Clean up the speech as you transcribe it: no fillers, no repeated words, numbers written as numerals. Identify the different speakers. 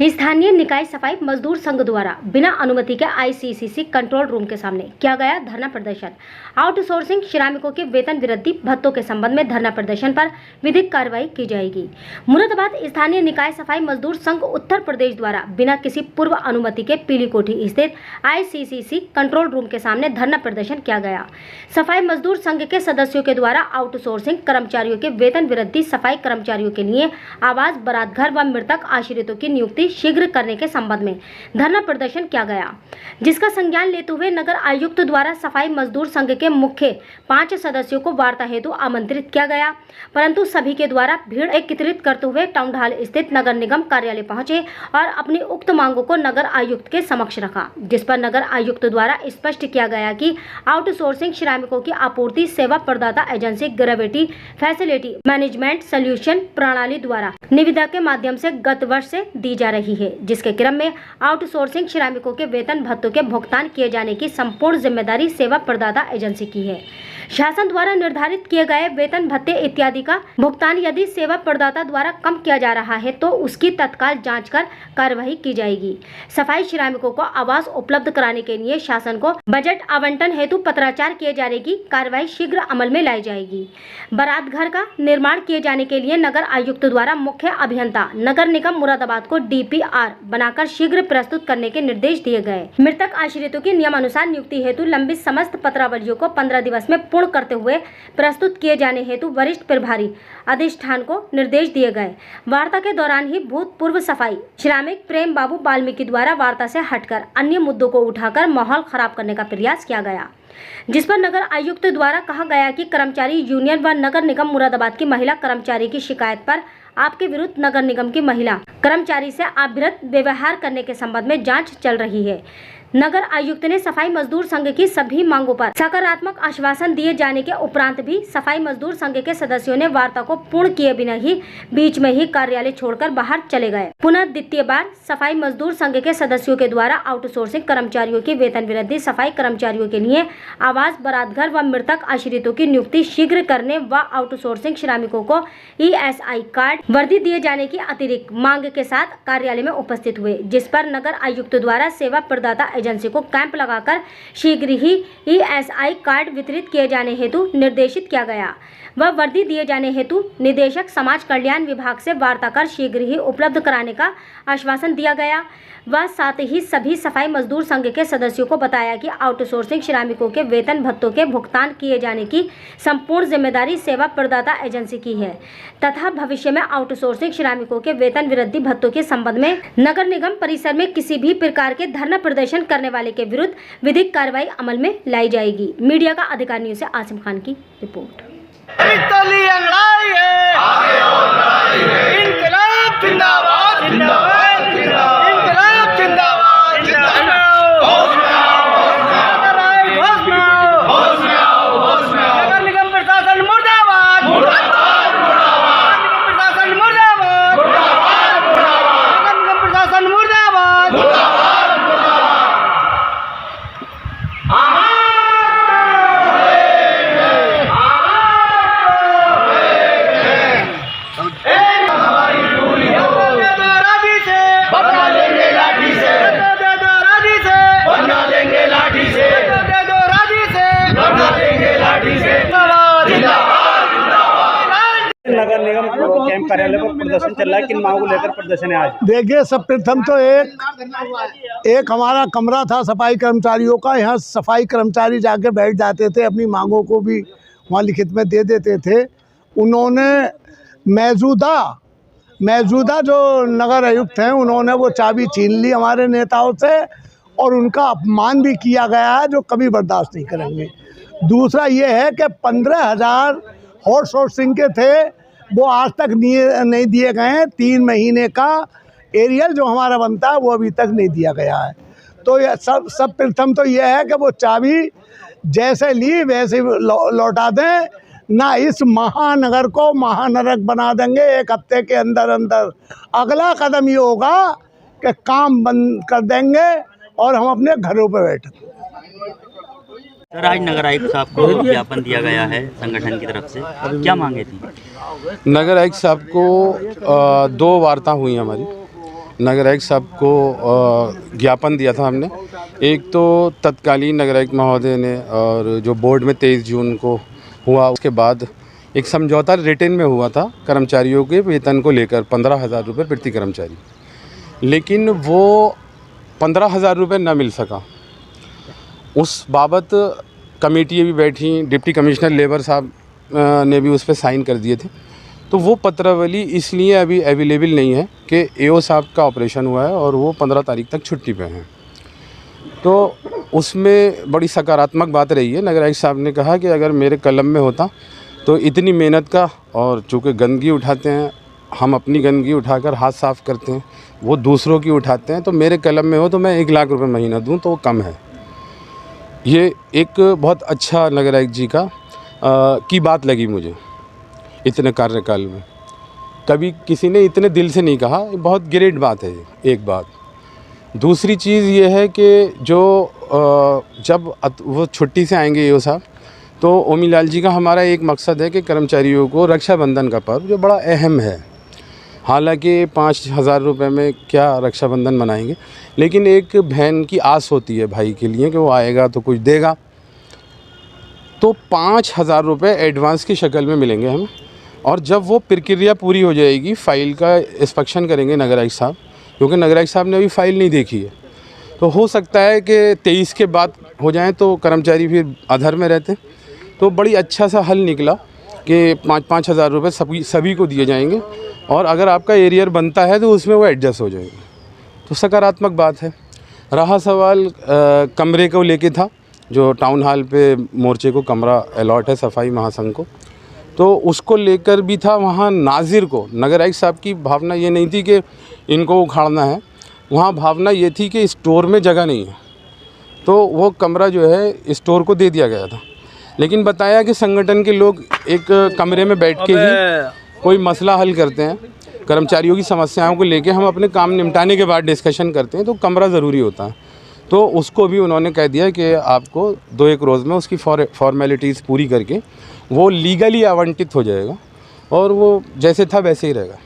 Speaker 1: स्थानीय निकाय सफाई मजदूर संघ द्वारा बिना अनुमति के आईसीसीसी कंट्रोल रूम के सामने किया गया धरना प्रदर्शन। आउटसोर्सिंग श्रमिकों के वेतन वृद्धि भत्तों के संबंध में धरना प्रदर्शन पर विधिक कार्रवाई की जाएगी। मुरादाबाद स्थानीय निकाय सफाई मजदूर संघ उत्तर प्रदेश द्वारा बिना किसी पूर्व अनुमति के पीली कोठी स्थित आईसीसीसी कंट्रोल रूम के सामने धरना प्रदर्शन किया गया। सफाई मजदूर संघ के सदस्यों के द्वारा आउटसोर्सिंग कर्मचारियों के वेतन वृद्धि, सफाई कर्मचारियों के लिए आवास, बारात घर व मृतक आश्रितों की नियुक्ति शीघ्र करने के संबंध में धरना प्रदर्शन किया गया, जिसका संज्ञान लेते हुए नगर आयुक्त द्वारा सफाई मजदूर संघ के मुख्य 5 सदस्यों को वार्ता हेतु आमंत्रित किया गया, परंतु सभी के द्वारा भीड़ एकत्रित करते हुए टाउन हॉल स्थित नगर निगम कार्यालय पहुंचे और अपनी उक्त मांगों को नगर आयुक्त के समक्ष रखा, जिस पर नगर आयुक्त द्वारा स्पष्ट किया गया कि आउटसोर्सिंग श्रमिकों की आपूर्ति सेवा प्रदाता agency gravity facility management solution प्रणाली द्वारा निविदा के माध्यम से गत वर्ष से दी जा रही है, जिसके क्रम में आउटसोर्सिंग श्रमिकों के वेतन भत्तों के भुगतान किए जाने की संपूर्ण जिम्मेदारी सेवा प्रदाता एजेंसी की है। शासन द्वारा निर्धारित किए गए वेतन भत्ते इत्यादि का भुगतान यदि सेवा प्रदाता द्वारा कम किया जा रहा है तो उसकी तत्काल जांच कर कार्रवाई की जाएगी। सफाई श्रमिकों को आवास उपलब्ध कराने के लिए शासन को बजट आवंटन हेतु पत्राचार किए जाने की कार्रवाई शीघ्र अमल में लाई जाएगी। बारात घर का निर्माण किए जाने के लिए नगर आयुक्त द्वारा मुख्य अभियंता नगर निगम मुरादाबाद को DPR बनाकर शीघ्र प्रस्तुत करने के निर्देश दिए गए। मृतक आश्रितों की नियमानुसार नियुक्ति हेतु लंबित समस्त पत्रावलियों को 15 दिवस में पूर्ण करते हुए प्रस्तुत किए जाने हेतु वरिष्ठ प्रभारी अधिष्ठान को निर्देश दिए गए। वार्ता के दौरान ही भूतपूर्व सफाई श्रमिक प्रेम बाबू वाल्मीकि द्वारा वार्ता से हटकर अन्य मुद्दों को उठाकर माहौल खराब करने का प्रयास किया गया, जिस पर नगर आयुक्त द्वारा कहा गया कि कर्मचारी यूनियन व नगर निगम मुरादाबाद की महिला कर्मचारी की शिकायत पर आपके विरुद्ध नगर निगम की महिला कर्मचारी से अभद्र व्यवहार करने के संबंध में जांच चल रही है। नगर आयुक्त ने सफाई मजदूर संघ की सभी मांगों पर सकारात्मक आश्वासन दिए जाने के उपरांत भी सफाई मजदूर संघ के सदस्यों ने वार्ता को पूर्ण किए बिना ही बीच में ही कार्यालय छोड़कर बाहर चले गए। पुनः द्वितीय बार सफाई मजदूर संघ के सदस्यों के द्वारा आउटसोर्सिंग कर्मचारियों की वेतन वृद्धि, सफाई कर्मचारियों के लिए आवास, बारात घर व मृतक आश्रितों की नियुक्ति शीघ्र करने व आउटसोर्सिंग श्रमिकों को ESI कार्ड वर्दी दिए जाने की अतिरिक्त मांग के साथ कार्यालय में उपस्थित हुए, जिस पर नगर आयुक्त द्वारा सेवा प्रदाता एजेंसी को कैंप लगाकर शीघ्र ही ESI कार्ड वितरित किए जाने हेतु निर्देशित किया गया व वर्दी दिए जाने हेतु निदेशक समाज कल्याण विभाग से वार्ता कर शीघ्र ही उपलब्ध कराने का आश्वासन दिया गया व साथ ही सभी सफाई मजदूर संघ के सदस्यों को बताया कि आउटसोर्सिंग श्रमिकों के वेतन भत्तों के भुगतान किए जाने की संपूर्ण जिम्मेदारी सेवा प्रदाता एजेंसी की है तथा भविष्य में आउटसोर्सिंग श्रमिकों के वेतन वृद्धि भत्तों के संबंध में नगर निगम परिसर में किसी भी प्रकार के धरना प्रदर्शन करने वाले के विरुद्ध विधिक कार्रवाई अमल में लाई जाएगी। मीडिया का अधिकार न्यूज से आसिम खान की रिपोर्ट।
Speaker 2: नगर निगम कैंप कार्यालय पर प्रदर्शन चल रहा है, किन मांगों को लेकर प्रदर्शन है आज?
Speaker 3: देखिए, सब प्रथम तो एक हमारा कमरा था सफाई कर्मचारियों का। यहाँ सफाई कर्मचारी जाके बैठ जाते थे, अपनी मांगों को भी वहाँ लिखित में दे देते थे। उन्होंने मौजूदा जो नगर आयुक्त हैं उन्होंने वो चाबी छीन ली हमारे नेताओं से और उनका अपमान भी किया गया है, जो कभी बर्दाश्त नहीं करेंगे। दूसरा ये है कि 15,000 आउटसोर्सिंग के थे, वो आज तक नहीं दिए गए हैं। 3 महीने का एरियल जो हमारा बनता है वो अभी तक नहीं दिया गया है। तो ये सब प्रथम तो ये है कि वो चाबी जैसे ली वैसे लौटा दें, ना इस महानगर को महानरक बना देंगे 1 हफ्ते के अंदर अंदर। अगला कदम ये होगा कि काम बंद कर देंगे और हम अपने घरों पर बैठेंगे।
Speaker 4: सर, आज नगर आयुक्त साहब को ज्ञापन दिया गया है संगठन की तरफ से, क्या मांगे थी?
Speaker 5: नगर आयुक्त साहब को 2 वार्ता हुई हमारी। नगर आयुक्त साहब को ज्ञापन दिया था हमने। एक तो तत्कालीन नगर आयुक्त महोदय ने, और जो बोर्ड में 23 जून को हुआ, उसके बाद एक समझौता रिटेन में हुआ था कर्मचारियों के वेतन को लेकर 15,000 रुपये प्रति कर्मचारी, लेकिन वो 15,000 रुपये न मिल सका। उस बाबत कमेटी भी बैठी, डिप्टी कमिश्नर लेबर साहब ने भी उस पर साइन कर दिए थे। तो वो पत्रावली इसलिए अभी अवेलेबल नहीं है कि एओ साहब का ऑपरेशन हुआ है और वो 15 तारीख तक छुट्टी पे हैं। तो उसमें बड़ी सकारात्मक बात रही है। नगर आयुक्त साहब ने कहा कि अगर मेरे कलम में होता तो इतनी मेहनत का, और चूँकि गंदगी उठाते हैं, हम अपनी गंदगी उठाकर हाथ साफ़ करते हैं, वो दूसरों की उठाते हैं, तो मेरे कलम में हो तो मैं 1 लाख रुपये महीना दूं तो वो कम है। ये एक बहुत अच्छा नगर आयुक्त जी की बात लगी मुझे इतने कार्यकाल में। कभी किसी ने इतने दिल से नहीं कहा, बहुत ग्रेट बात है ये, एक बात। दूसरी चीज़ ये है कि जो जब वो छुट्टी से आएंगे एओ साहब, तो ओमीलाल जी का हमारा एक मकसद है कि कर्मचारियों को रक्षाबंधन का पर्व जो बड़ा अहम है, हालांकि 5,000 रुपये में क्या रक्षाबंधन मनाएंगे, लेकिन एक बहन की आस होती है भाई के लिए कि वो आएगा तो कुछ देगा। तो 5,000 रुपये एडवांस की शक्ल में मिलेंगे हमें, और जब वो प्रक्रिया पूरी हो जाएगी, फ़ाइल का इंस्पेक्शन करेंगे नगर आयुक्त साहब, क्योंकि नगर आयुक्त साहब ने अभी फ़ाइल नहीं देखी है। तो हो सकता है कि 23 के बाद हो जाए तो कर्मचारी फिर अधर में रहते। तो बड़ी अच्छा सा हल निकला कि 5,000 रुपये सभी को दिए जाएंगे, और अगर आपका एरियर बनता है तो उसमें वो एडजस्ट हो जाएंगे। तो सकारात्मक बात है। रहा सवाल कमरे को लेके था, जो टाउन हॉल पे मोर्चे को कमरा अलॉट है सफाई महासंघ को, तो उसको लेकर भी था। वहाँ नाजिर को, नगर आयुक्त साहब की भावना ये नहीं थी कि इनको उखाड़ना है, वहाँ भावना ये थी कि स्टोर में जगह नहीं है, तो वो कमरा जो है स्टोर को दे दिया गया था। लेकिन बताया कि संगठन के लोग एक कमरे में बैठ के ही कोई मसला हल करते हैं, कर्मचारियों की समस्याओं को लेके हम अपने काम निपटाने के बाद डिस्कशन करते हैं, तो कमरा ज़रूरी होता है। तो उसको भी उन्होंने कह दिया कि आपको 2-1 रोज़ में उसकी फॉर्मेलिटीज़ पूरी करके वो लीगली आवंटित हो जाएगा, और वो जैसे था वैसे ही रहेगा।